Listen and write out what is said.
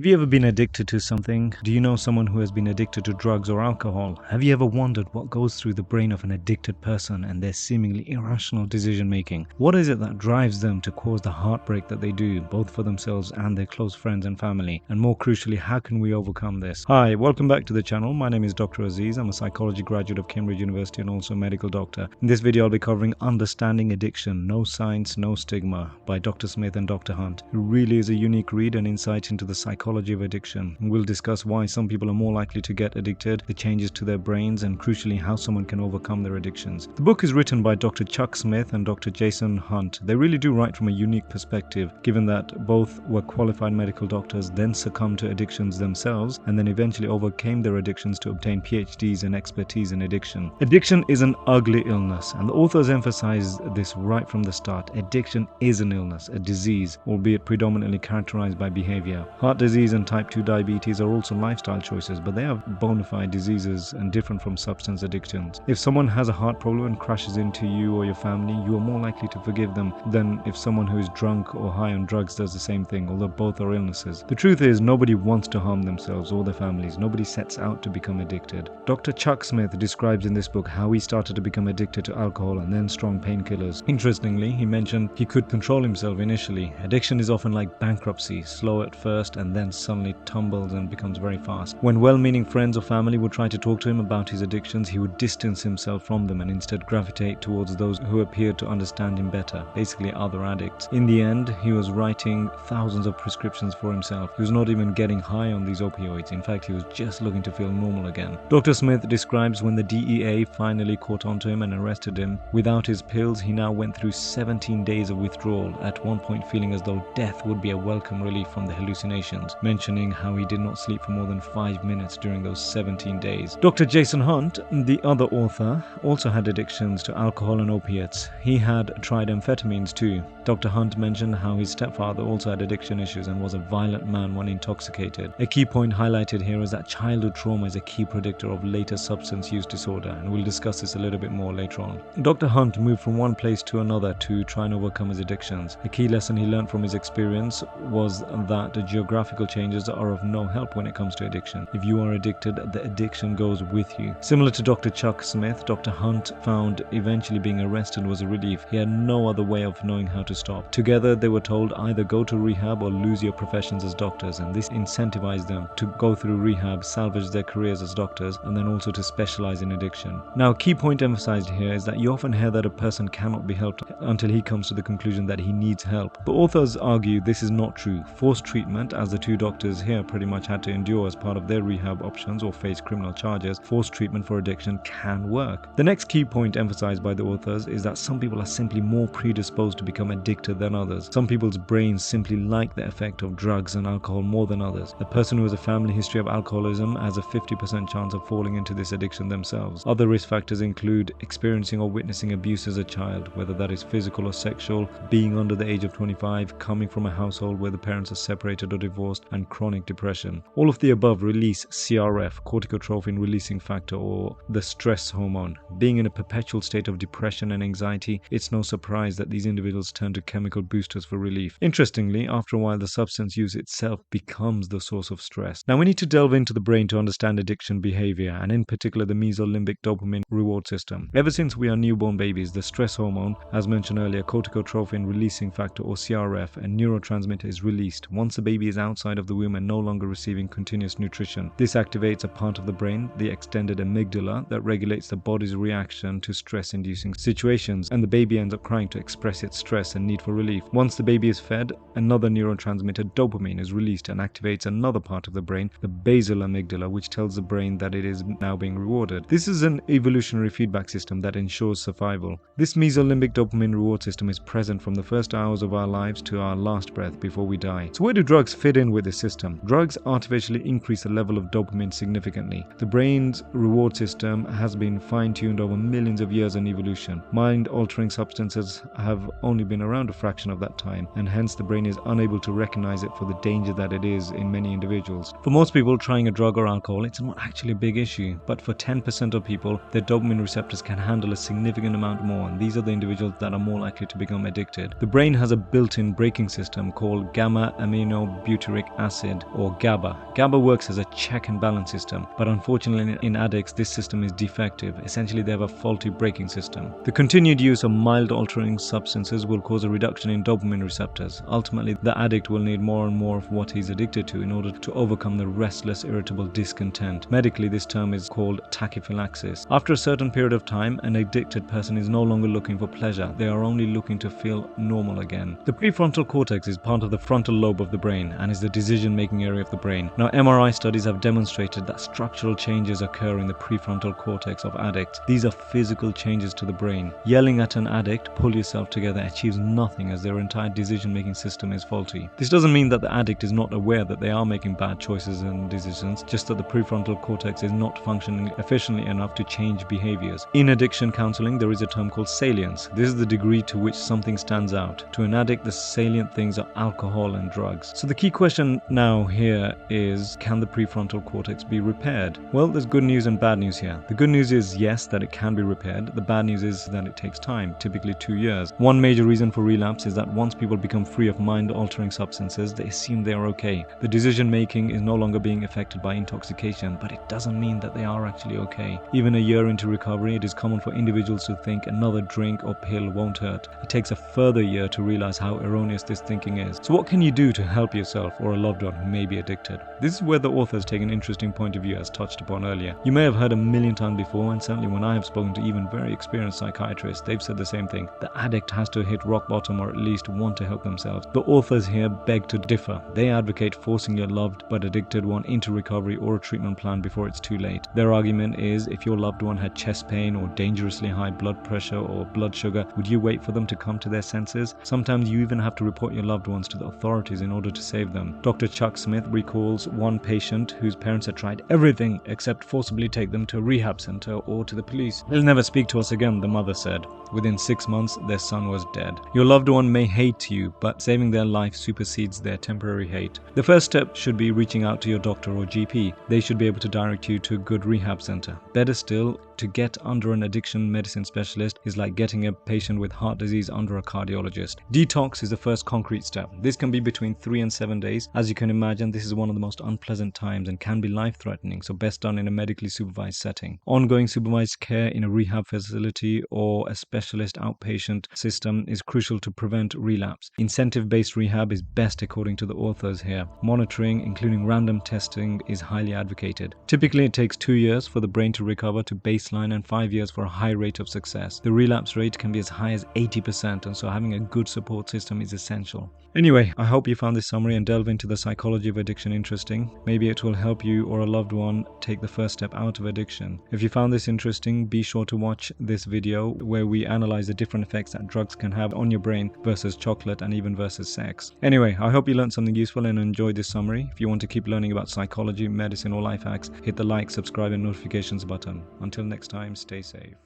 Have you ever been addicted to something? Do you know someone who has been addicted to drugs or alcohol? Have you ever wondered what goes through the brain of an addicted person and their seemingly irrational decision making? What is it that drives them to cause the heartbreak that they do, both for themselves and their close friends and family? And more crucially, how can we overcome this? Hi, welcome back to the channel. My name is Dr. Aziz. I'm a psychology graduate of Cambridge University and also a medical doctor. In this video, I'll be covering Understanding Addiction, No Science, No Stigma by Dr. Smith and Dr. Hunt. It really is a unique read and insight into the psychology of addiction. We'll discuss why some people are more likely to get addicted, the changes to their brains, and crucially how someone can overcome their addictions. The book is written by Dr. Chuck Smith and Dr. Jason Hunt. They really do write from a unique perspective, given that both were qualified medical doctors, then succumbed to addictions themselves, and then eventually overcame their addictions to obtain PhDs and expertise in addiction. Addiction is an ugly illness, and the authors emphasize this right from the start. Addiction is an illness, a disease, albeit predominantly characterized by behavior. Heart disease and type 2 diabetes are also lifestyle choices, but they are bona fide diseases and different from substance addictions. If someone has a heart problem and crashes into you or your family, you are more likely to forgive them than if someone who is drunk or high on drugs does the same thing, although both are illnesses. The truth is, nobody wants to harm themselves or their families. Nobody sets out to become addicted. Dr. Chuck Smith describes in this book how he started to become addicted to alcohol and then strong painkillers. Interestingly, he mentioned he could control himself initially. Addiction is often like bankruptcy, slow at first and then suddenly tumbles and becomes very fast. When well-meaning friends or family would try to talk to him about his addictions, he would distance himself from them and instead gravitate towards those who appeared to understand him better, basically other addicts. In the end, he was writing thousands of prescriptions for himself. He was not even getting high on these opioids. In fact, he was just looking to feel normal again. Dr. Smith describes when the DEA finally caught onto him and arrested him. Without his pills, he now went through 17 days of withdrawal, at one point feeling as though death would be a welcome relief from the hallucinations, mentioning how he did not sleep for more than 5 minutes during those 17 days. Dr. Jason Hunt, the other author, also had addictions to alcohol and opiates. He had tried amphetamines too. Dr. Hunt mentioned how his stepfather also had addiction issues and was a violent man when intoxicated. A key point highlighted here is that childhood trauma is a key predictor of later substance use disorder, and we'll discuss this a little bit more later on. Dr. Hunt moved from one place to another to try and overcome his addictions. A key lesson he learned from his experience was that the geographical changes are of no help when it comes to addiction. If you are addicted, the addiction goes with you. Similar to Dr. Chuck Smith, Dr. Hunt found eventually being arrested was a relief. He had no other way of knowing how to stop. Together, they were told either go to rehab or lose your professions as doctors, and this incentivized them to go through rehab, salvage their careers as doctors, and then also to specialize in addiction. Now, a key point emphasized here is that you often hear that a person cannot be helped until he comes to the conclusion that he needs help. But authors argue this is not true. Forced treatment, as the two doctors here pretty much had to endure as part of their rehab options or face criminal charges, forced treatment for addiction can work. The next key point emphasized by the authors is that some people are simply more predisposed to become addicted than others. Some people's brains simply like the effect of drugs and alcohol more than others. A person who has a family history of alcoholism has a 50% chance of falling into this addiction themselves. Other risk factors include experiencing or witnessing abuse as a child, whether that is physical or sexual, being under the age of 25, coming from a household where the parents are separated or divorced, and chronic depression. All of the above release CRF, corticotrophin releasing factor, or the stress hormone. Being in a perpetual state of depression and anxiety, it's no surprise that these individuals turn to chemical boosters for relief. Interestingly, after a while, the substance use itself becomes the source of stress. Now, we need to delve into the brain to understand addiction behavior, and in particular the mesolimbic dopamine reward system. Ever since we are newborn babies, the stress hormone, as mentioned earlier, corticotrophin releasing factor or CRF, a neurotransmitter, is released once the baby is outside of the womb and no longer receiving continuous nutrition. This activates a part of the brain, the extended amygdala, that regulates the body's reaction to stress-inducing situations, and the baby ends up crying to express its stress and need for relief. Once the baby is fed, another neurotransmitter, dopamine, is released and activates another part of the brain, the basal amygdala, which tells the brain that it is now being rewarded. This is an evolutionary feedback system that ensures survival. This mesolimbic dopamine reward system is present from the first hours of our lives to our last breath before we die. So where do drugs fit in with this system? Drugs artificially increase the level of dopamine significantly. The brain's reward system has been fine-tuned over millions of years in evolution. Mind-altering substances have only been around a fraction of that time, and hence the brain is unable to recognize it for the danger that it is in many individuals. For most people, trying a drug or alcohol, it's not actually a big issue, but for 10% of people, their dopamine receptors can handle a significant amount more, and these are the individuals that are more likely to become addicted. The brain has a built-in braking system called gamma-aminobutyric acid, or GABA. GABA works as a check and balance system, but unfortunately in addicts this system is defective. Essentially they have a faulty braking system. The continued use of mild altering substances will cause a reduction in dopamine receptors. Ultimately the addict will need more and more of what he's addicted to in order to overcome the restless, irritable discontent. Medically this term is called tachyphylaxis. After a certain period of time, an addicted person is no longer looking for pleasure. They are only looking to feel normal again. The prefrontal cortex is part of the frontal lobe of the brain and is the decision-making area of the brain. Now, MRI studies have demonstrated that structural changes occur in the prefrontal cortex of addicts. These are physical changes to the brain. Yelling at an addict, "pull yourself together," achieves nothing as their entire decision-making system is faulty. This doesn't mean that the addict is not aware that they are making bad choices and decisions, just that the prefrontal cortex is not functioning efficiently enough to change behaviors. In addiction counseling, there is a term called salience. This is the degree to which something stands out. To an addict, the salient things are alcohol and drugs. So the key question now here is, can the prefrontal cortex be repaired? Well, there's good news and bad news here. The good news is yes, that it can be repaired. The bad news is that it takes time, typically 2 years. One major reason for relapse is that once people become free of mind-altering substances, they assume they are okay. The decision-making is no longer being affected by intoxication, but it doesn't mean that they are actually okay. Even a year into recovery, it is common for individuals to think another drink or pill won't hurt. It takes a further year to realize how erroneous this thinking is. So what can you do to help yourself or a loved one who may be addicted? This is where the authors take an interesting point of view as touched upon earlier. You may have heard a million times before, and certainly when I have spoken to even very experienced psychiatrists, they've said the same thing. The addict has to hit rock bottom or at least want to help themselves. The authors here beg to differ. They advocate forcing your loved but addicted one into recovery or a treatment plan before it's too late. Their argument is, if your loved one had chest pain or dangerously high blood pressure or blood sugar, would you wait for them to come to their senses? Sometimes you even have to report your loved ones to the authorities in order to save them. Dr. Chuck Smith recalls one patient whose parents had tried everything except forcibly take them to a rehab center or to the police. "They'll never speak to us again," the mother said. Within 6 months, their son was dead. Your loved one may hate you, but saving their life supersedes their temporary hate. The first step should be reaching out to your doctor or GP. They should be able to direct you to a good rehab center. Better still, to get under an addiction medicine specialist is like getting a patient with heart disease under a cardiologist. Detox is the first concrete step. This can be between 3 and 7 days. As you can imagine, this is one of the most unpleasant times and can be life-threatening, so best done in a medically supervised setting. Ongoing supervised care in a rehab facility or a specialist outpatient system is crucial to prevent relapse. Incentive-based rehab is best according to the authors here. Monitoring, including random testing, is highly advocated. Typically, it takes 2 years for the brain to recover to baseline and 5 years for a high rate of success. The relapse rate can be as high as 80%, and so having a good support system is essential. Anyway, I hope you found this summary and delve into the psychology of addiction interesting. Maybe it will help you or a loved one take the first step out of addiction. If you found this interesting, be sure to watch this video where we analyze the different effects that drugs can have on your brain versus chocolate and even versus sex. Anyway, I hope you learned something useful and enjoyed this summary. If you want to keep learning about psychology, medicine or life hacks, hit the like, subscribe and notifications button. Until next time, stay safe.